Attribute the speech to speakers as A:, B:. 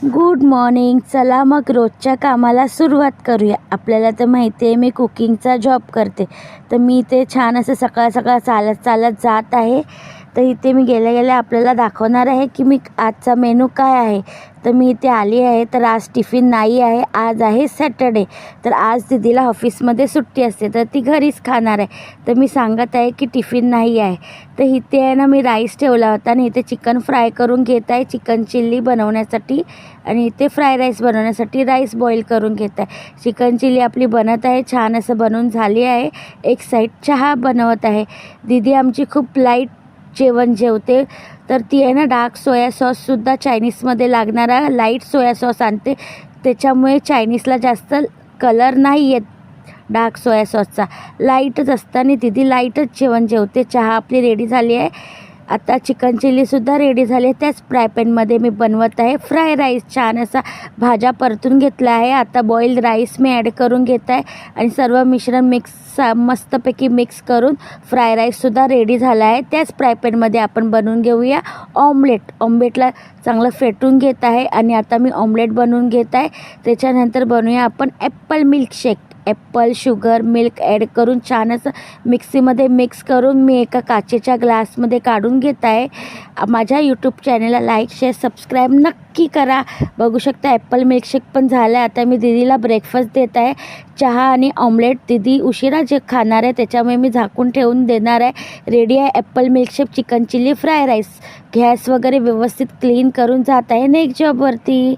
A: Good morning. चला मग रोजच्या कामाला सुरुवात करूया. आपल्याला तर माहिती आहे मी कुकिंगचा जॉब करते, तर मी इथे छान असं सकाळ सकाळ चालत चालत जात आहे. तर इथे मी गेल्या गेल्या आपल्याला दाखवणार आहे की मी आजचा मेनू काय आहे. तर मी इथे आली आहे. तर आज टिफिन नाही आहे, आज आहे सॅटर्डे. तर आज दीदीला ऑफिसमध्ये सुट्टी असते, तर ती घरीच खाणार आहे. तर मी सांगत आहे की टिफिन नाही आहे. तर इथे आहे ना, मी राईस ठेवला होता आणि इथे चिकन फ्राय करून घेत आहे चिकन चिल्ली बनवण्यासाठी, आणि इथे फ्राय राईस बनवण्यासाठी राईस बॉईल करून घेत आहे. चिकन चिल्ली आपली बनत आहे, छान असं बनवून झाली आहे. एक साईड चहा बनवत आहे. दीदी आमची खूप लाईट जेवण जेवते, तर ती आहे ना डार्क सोया सॉससुद्धा चायनीजमध्ये लागणारा लाईट सोया सॉस आणते. त्याच्यामुळे चायनीजला जास्त कलर नाही येत डार्क सोया सॉसचा, लाईटच असतं आणि दीदी लाईटच जेवण जेवते. चहा आपली रेडी झाली आहे. आता चिकन चिल्लीसुद्धा रेडी झाली आहे. त्याच फ्राय पॅनमध्ये मी बनवत आहे फ्राय राईस. छान असा भाज्या परतून घेतला आहे. आता बॉईल्ड राईस मी ॲड करून घेत आहे आणि सर्व मिश्रण मस्तपैकी मिक्स करून फ्राय राईससुद्धा रेडी झाला आहे. त्याच फ्राय पॅनमध्ये आपण बनवून घेऊया ऑमलेटला चांगलं फेटून घेत आहे आणि आता मी ऑमलेट बनवून घेत आहे. त्याच्यानंतर बनवूया आपण apple milkshake. Apple, sugar, milk add करून छान असं मिक्सीमध्ये मिक्स करून मी एका काचेच्या ग्लासमध्ये काढून घेत आहे. माझ्या यूट्यूब चॅनलला लाईक, शेअर, सबस्क्राईब नक्की करा. बघू शकता ॲपल मिल्कशेक पण झालं आहे. आता मी दीदीला ब्रेकफास्ट देत आहे. चहा आणि ऑमलेट. दीदी उशिरा जे खाणार आहे त्याच्यामुळे मी झाकून ठेवून देणार आहे. रेडी आहे Apple milkshake, chicken chilli, fry rice. Gas वगैरे व्यवस्थित क्लीन करून जात आहे नेक्स्ट जॉबवरती.